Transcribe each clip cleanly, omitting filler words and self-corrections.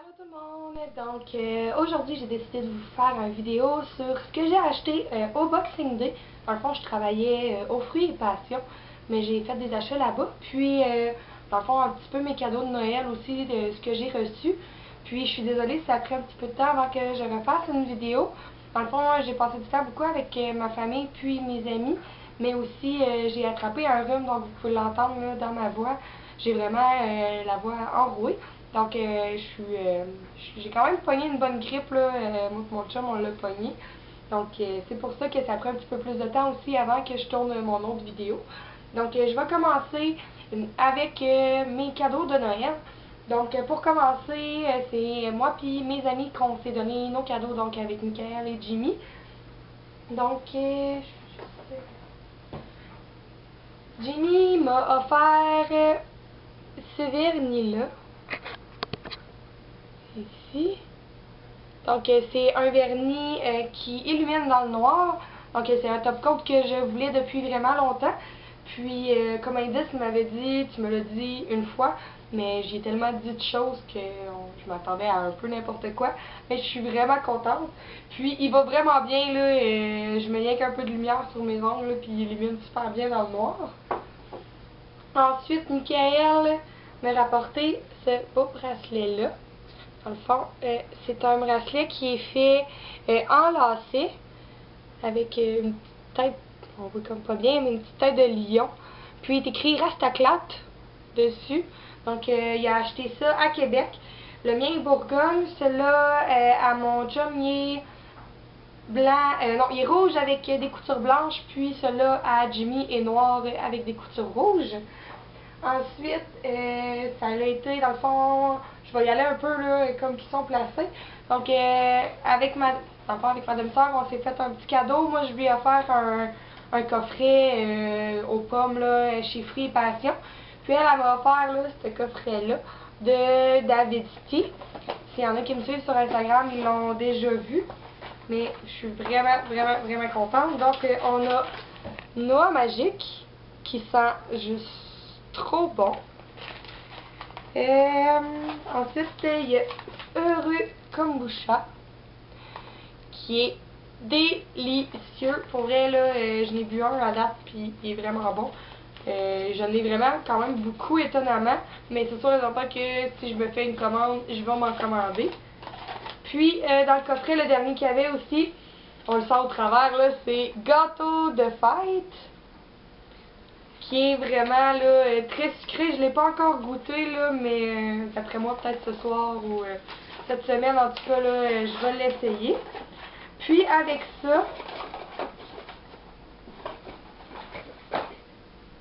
Allô tout le monde! Donc aujourd'hui j'ai décidé de vous faire une vidéo sur ce que j'ai acheté au Boxing Day. Dans le fond je travaillais aux fruits et passions, mais j'ai fait des achats là-bas. Puis dans le fond un petit peu mes cadeaux de Noël aussi, de ce que j'ai reçu. Puis je suis désolée, ça a pris un petit peu de temps avant que je refasse une vidéo. Dans le fond j'ai passé du temps beaucoup avec ma famille puis mes amis. Mais aussi j'ai attrapé un rhume, donc vous pouvez l'entendre dans ma voix. J'ai vraiment la voix enrouée. Donc, j'ai quand même pogné une bonne grippe, là. Moi et mon chum, on l'a pogné. Donc, c'est pour ça que ça prend un petit peu plus de temps aussi avant que je tourne mon autre vidéo. Donc, je vais commencer avec mes cadeaux de Noël. Donc, pour commencer, c'est moi puis mes amis qu'on s'est donné nos cadeaux, donc avec Michael et Jimmy. Donc, Jimmy m'a offert ce vernis-là. Ici. Donc, c'est un vernis qui illumine dans le noir. Donc, c'est un top coat que je voulais depuis vraiment longtemps. Puis, comme indice, il m'avait dit, tu me l'as dit une fois, mais j'ai tellement dit de choses que je m'attendais à un peu n'importe quoi. Mais je suis vraiment contente. Puis, il va vraiment bien, là. Je mets rien qu'un peu de lumière sur mes ongles, là, puis il illumine super bien dans le noir. Ensuite, Michael m'a rapporté ce beau bracelet-là. Dans le fond, c'est un bracelet qui est fait en lacet avec une petite tête, on voit comme pas bien, mais une petite tête de lion. Puis il est écrit Rastaclat dessus. Donc il a acheté ça à Québec. Le mien est Bourgogne. Celui-là à mon chum il est blanc, non, il est rouge avec des coutures blanches. Puis celui-là à Jimmy est noir avec des coutures rouges. Ensuite, ça a été, dans le fond, je vais y aller un peu là, comme ils sont placés. Donc, avec ma demi-sœur, on s'est fait un petit cadeau. Moi, je lui ai offert un coffret aux pommes là, chez Fruits et Passion. Puis elle m'a offert là, ce coffret-là de Davidity. S'il y en a qui me suivent sur Instagram, ils l'ont déjà vu. Mais je suis vraiment contente. Donc, on a Noix Magique qui sent juste trop bon. Ensuite, il y a Heureux Kombucha qui est délicieux. Pour vrai, là, je n'ai bu un à date puis il est vraiment bon. J'en ai vraiment quand même beaucoup étonnamment, mais c'est sûr et certain que si je me fais une commande, je vais m'en commander. Puis, dans le coffret, le dernier qu'il y avait aussi, on le sent au travers, là, c'est Gâteau de fête, qui est vraiment là, très sucré. Je ne l'ai pas encore goûté, là, mais d'après moi, peut-être ce soir ou cette semaine, en tout cas, là, je vais l'essayer. Puis, avec ça,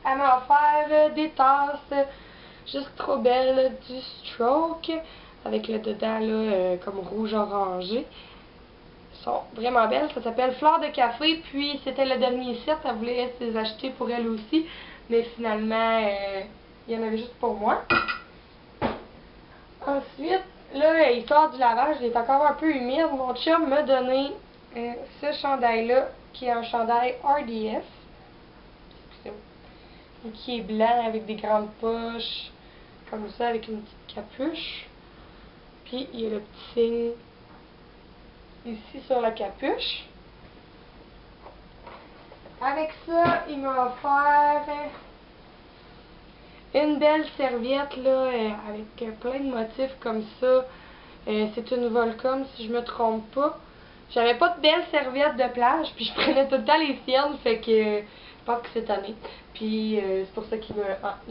elle m'a offert des tasses juste trop belles du Stroke, avec le dedans, là, comme rouge-orangé. Sont vraiment belles. Ça s'appelle Fleur de café. Puis c'était le dernier set. Elle voulait les acheter pour elle aussi. Mais finalement, il y en avait juste pour moi. Ensuite, là, histoire du lavage, il est encore un peu humide. Mon chum m'a donné ce chandail-là, qui est un chandail RDF. Qui est blanc avec des grandes poches. Comme ça, avec une petite capuche. Puis il y a le petit signe ici sur la capuche. Avec ça, il m'a offert une belle serviette là, avec plein de motifs comme ça. C'est une Volcom si je me trompe pas. J'avais pas de belles serviettes de plage, puis je prenais tout le temps les siennes, fait que je pense que cette année. Puis c'est pour ça qu'il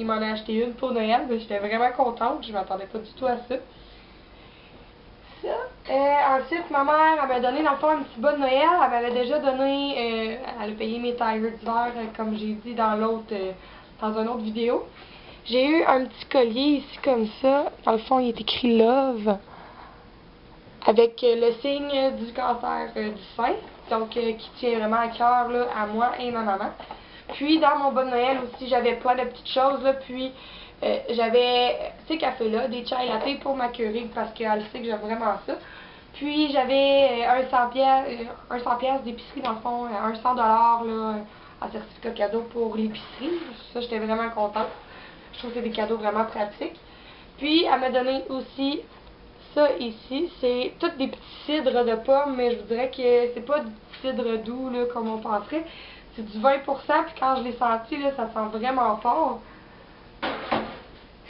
m'en a acheté une pour Noël, mais j'étais vraiment contente, je m'attendais pas du tout à ça. Ensuite, ma mère, elle m'a donné dans le fond un petit bas de Noël. Elle m'avait déjà donné, elle a payé mes tailleurs d'hiver, comme j'ai dit dans l'autre, dans une autre vidéo. J'ai eu un petit collier ici comme ça. Dans le fond, il est écrit Love, avec le signe du cancer du sein, donc qui tient vraiment à cœur là, à moi et ma maman. Puis dans mon bas de Noël aussi, j'avais plein de petites choses là, puis j'avais ces cafés-là, des chai latte pour ma Keurig parce qu'elle sait que j'aime vraiment ça. Puis j'avais un 100 pièces d'épicerie dans le fond, un 100 $ là, en certificat cadeau pour l'épicerie. Ça, j'étais vraiment contente. Je trouve que c'est des cadeaux vraiment pratiques. Puis elle m'a donné aussi ça ici, c'est tous des petits cidres de pommes, mais je vous dirais que c'est pas du cidre doux là, comme on penserait. C'est du 20%, puis quand je l'ai senti, là, ça sent vraiment fort.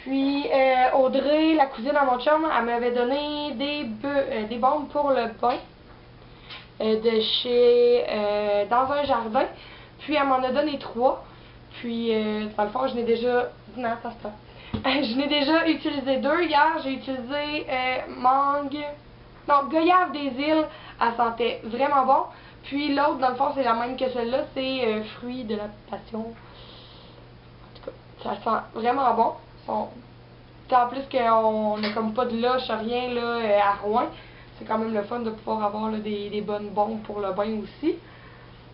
Puis Audrey, la cousine à mon chum, elle m'avait donné des bombes pour le bain de chez Dans un jardin. Puis elle m'en a donné 3. Puis dans le fond, je n'ai déjà... Non, ça se passe. Je n'ai déjà utilisé 2 hier. J'ai utilisé mangue... Non, goyave des îles. Elle sentait vraiment bon. Puis l'autre, dans le fond, c'est la même que celle-là. C'est fruit de la passion. En tout cas, ça sent vraiment bon. En plus qu'on n'a comme pas de loche, rien là, à Rouen. C'est quand même le fun de pouvoir avoir là, des bonnes bombes pour le bain aussi.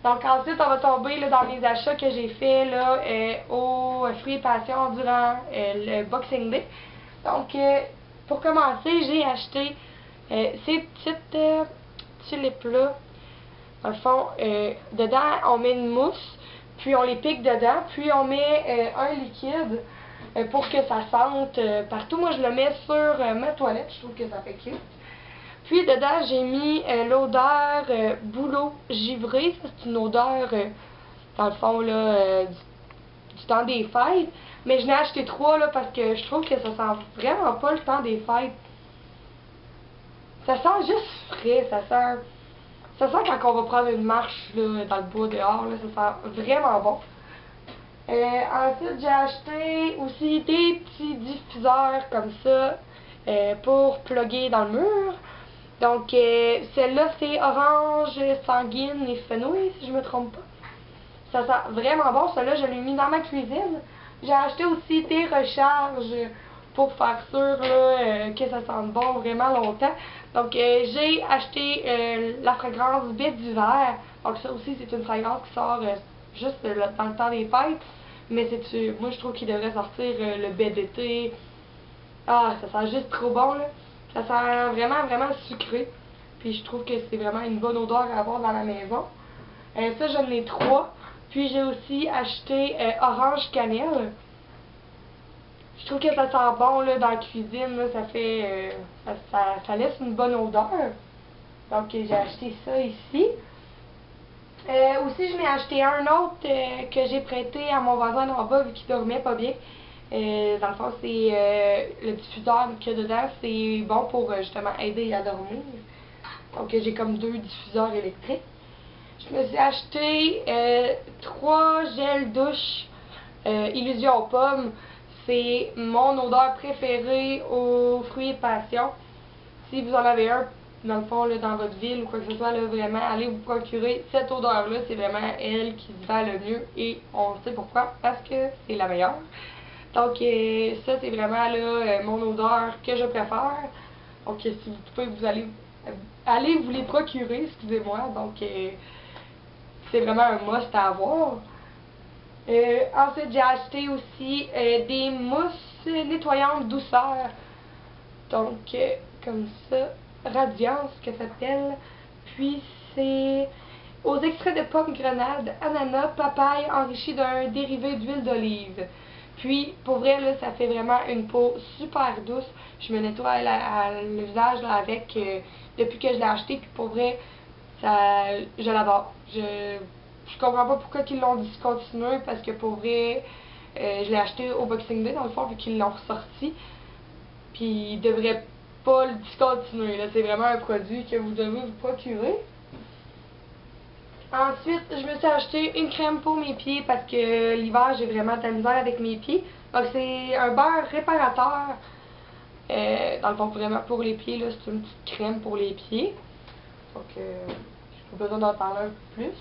Donc ensuite, on va tomber là, dans les achats que j'ai fait là, au Fruits et Passion durant le Boxing Day. Donc, pour commencer, j'ai acheté ces petites tulipes-là. Dans le fond, dedans, on met une mousse, puis on les pique dedans, puis on met un liquide pour que ça sente partout. Moi, je le mets sur ma toilette, je trouve que ça fait cute. Puis dedans, j'ai mis l'odeur bouleau givré. Ça, c'est une odeur, dans le fond, là, du temps des fêtes. Mais je n'ai acheté 3 là, parce que je trouve que ça sent vraiment pas le temps des fêtes. Ça sent juste frais, ça sent quand on va prendre une marche là, dans le bois dehors, là, ça sent vraiment bon. Ensuite, j'ai acheté aussi des petits diffuseurs comme ça pour plugger dans le mur. Donc, celle-là, c'est orange, sanguine et fenouil, si je me trompe pas. Ça sent vraiment bon. Celle-là, je l'ai mis dans ma cuisine. J'ai acheté aussi des recharges pour faire sûr là, que ça sente bon vraiment longtemps. Donc, j'ai acheté la fragrance baie d'hiver. Donc, ça aussi, c'est une fragrance qui sort juste dans le temps des fêtes. Mais moi, je trouve qu'il devrait sortir le baie d'été. Ah, ça sent juste trop bon, là. Ça sent vraiment, vraiment sucré. Puis je trouve que c'est vraiment une bonne odeur à avoir dans la maison. Ça, j'en ai 3. Puis j'ai aussi acheté orange cannelle. Je trouve que ça sent bon là, dans la cuisine. Là, ça fait ça laisse une bonne odeur. Donc j'ai acheté ça ici. Aussi, je m'ai acheté un autre que j'ai prêté à mon voisin d'en bas vu qu'il dormait pas bien. Dans le fond, c'est le diffuseur qu'il y a dedans, c'est bon pour justement aider à dormir. Donc j'ai comme 2 diffuseurs électriques. Je me suis acheté 3 gels douche Illusion pomme. C'est mon odeur préférée aux fruits et passion. Si vous en avez un, dans le fond, là, dans votre ville ou quoi que ce soit, là, vraiment, allez vous procurer cette odeur-là. C'est vraiment elle qui se vend le mieux et on sait pourquoi, parce que c'est la meilleure. Donc, ça, c'est vraiment là, mon odeur que je préfère. Donc, si vous pouvez, vous allez vous les procurer, excusez-moi. Donc, c'est vraiment un must à avoir. Ensuite, j'ai acheté aussi des mousses nettoyantes douceur. Donc, comme ça, Radiance, que ça s'appelle. Puis, c'est aux extraits de pommes, grenade, ananas, papaye, enrichi d'un dérivé d'huile d'olive. Puis, pour vrai, là, ça fait vraiment une peau super douce. Je me nettoie le visage là, avec depuis que je l'ai acheté. Puis, pour vrai, je l'adore. Je comprends pas pourquoi ils l'ont discontinué. Parce que, pour vrai, je l'ai acheté au Boxing Day, dans le fond, vu qu'ils l'ont ressorti. Puis, ils devraient pas le discontinuer. C'est vraiment un produit que vous devez vous procurer. Ensuite, je me suis acheté une crème pour mes pieds parce que l'hiver, j'ai vraiment de la misère avec mes pieds. Donc, c'est un beurre réparateur. Dans le fond, vraiment pour les pieds, là, c'est une petite crème pour les pieds. Donc, j'ai pas besoin d'en parler un peu plus.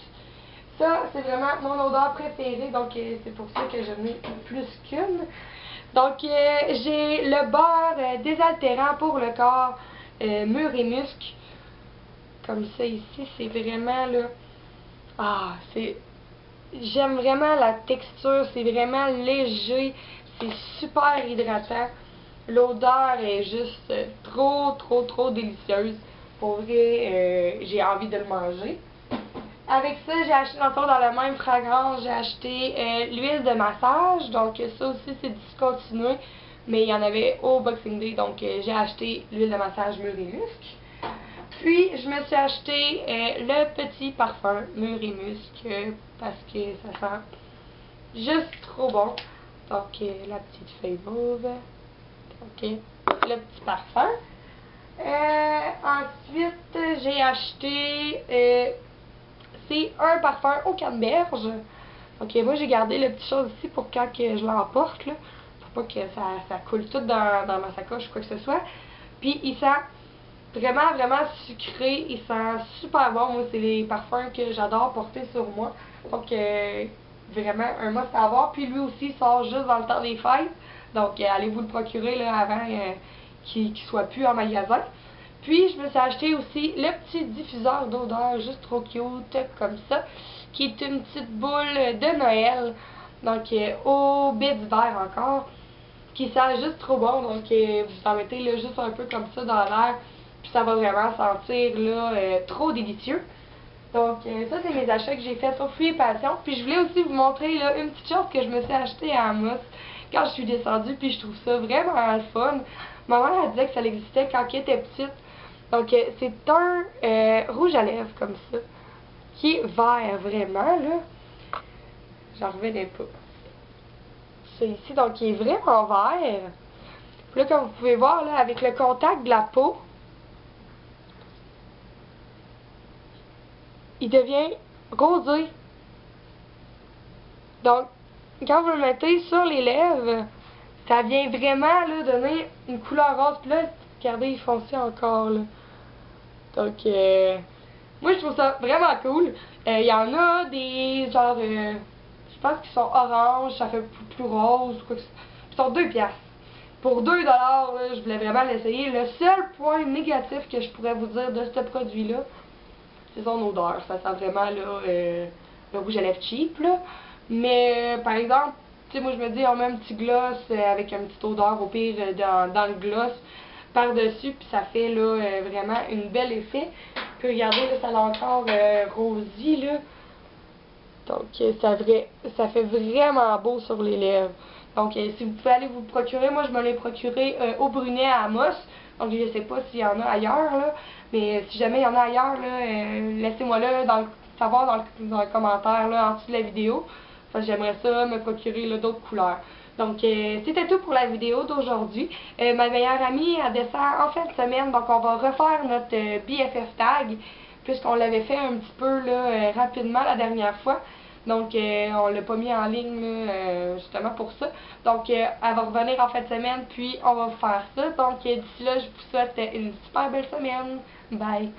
Ça, c'est vraiment mon odeur préférée. Donc, c'est pour ça que j'en ai plus qu'une. Donc, j'ai le beurre désaltérant pour le corps, mûr et musc. Comme ça, ici, c'est vraiment, là... Ah, j'aime vraiment la texture, c'est vraiment léger, c'est super hydratant. L'odeur est juste trop délicieuse. Pour vrai, j'ai envie de le manger. Avec ça, j'ai acheté encore dans la même fragrance, j'ai acheté l'huile de massage. Donc ça aussi, c'est discontinué. mais il y en avait au Boxing Day, donc j'ai acheté l'huile de massage Mûr et Musc. Puis, je me suis acheté le petit parfum Mûr et Musc parce que ça sent juste trop bon. Donc, la petite feuille mauve. Ok, le petit parfum. Ensuite, j'ai acheté, c'est un parfum au canneberge. Ok, moi j'ai gardé le petit chose ici pour quand que je l'emporte, là. Pour pas que ça coule tout dans ma sacoche ou quoi que ce soit. Puis il sent vraiment, vraiment sucré. Il sent super bon. Moi, c'est les parfums que j'adore porter sur moi. Donc, vraiment un must à avoir. Puis lui aussi, il sort juste dans le temps des fêtes. Donc, allez vous le procurer là, avant qu'il soit plus en magasin. Puis, je me suis acheté aussi le petit diffuseur d'odeur, juste trop cute, comme ça, qui est une petite boule de Noël. Donc, au baie d'hiver encore, qui sent juste trop bon. Donc, vous en mettez là, juste un peu comme ça dans l'air. Puis, ça va vraiment sentir là, trop délicieux. Donc, ça, c'est mes achats que j'ai fait sur Fruits et Passion. Puis, je voulais aussi vous montrer là, une petite chose que je me suis achetée à Amos quand je suis descendue. Puis, je trouve ça vraiment le fun. Ma mère, elle disait que ça existait quand elle était petite. Donc, c'est un rouge à lèvres comme ça, qui est vert vraiment, là. J'en revenais pas. C'est ici, donc, il est vraiment vert. Puis là, comme vous pouvez voir, là, avec le contact de la peau, il devient rosé. Donc, quand vous le mettez sur les lèvres, ça vient vraiment là, donner une couleur rose. Puis là, regardez, il foncé encore, là. Donc, moi, je trouve ça vraiment cool. Il y en a des, genre, je pense qu'ils sont orange, ça fait plus rose, ou quoi que ce soit. Ils sont 2 piastres. Pour 2 $, je voulais vraiment l'essayer. Le seul point négatif que je pourrais vous dire de ce produit-là, c'est son odeur. Ça sent vraiment, là, le rouge à lèvres cheap, là. Mais, par exemple, tu sais, moi, je me dis, on met un petit gloss avec une petite odeur, au pire, dans le gloss, par-dessus, puis ça fait, là, vraiment un bel effet. Puis, regardez, là, ça a encore rosy, là. Donc, ça fait vraiment beau sur les lèvres. Donc, si vous pouvez aller vous le procurer, moi, je me l'ai procuré au Brunet à Amos. Donc, je ne sais pas s'il y en a ailleurs, là. Mais si jamais il y en a ailleurs, là, laissez-moi là, savoir dans le commentaire, là, en dessous de la vidéo. Parce que j'aimerais ça me procurer d'autres couleurs. Donc, c'était tout pour la vidéo d'aujourd'hui. Ma meilleure amie, elle descend en fin de semaine. Donc, on va refaire notre BFF tag. Puisqu'on l'avait fait un petit peu là, rapidement la dernière fois. Donc, on l'a pas mis en ligne là, justement pour ça. Donc, elle va revenir en fin de semaine, puis on va faire ça. Donc, d'ici là, je vous souhaite une super belle semaine. Bye!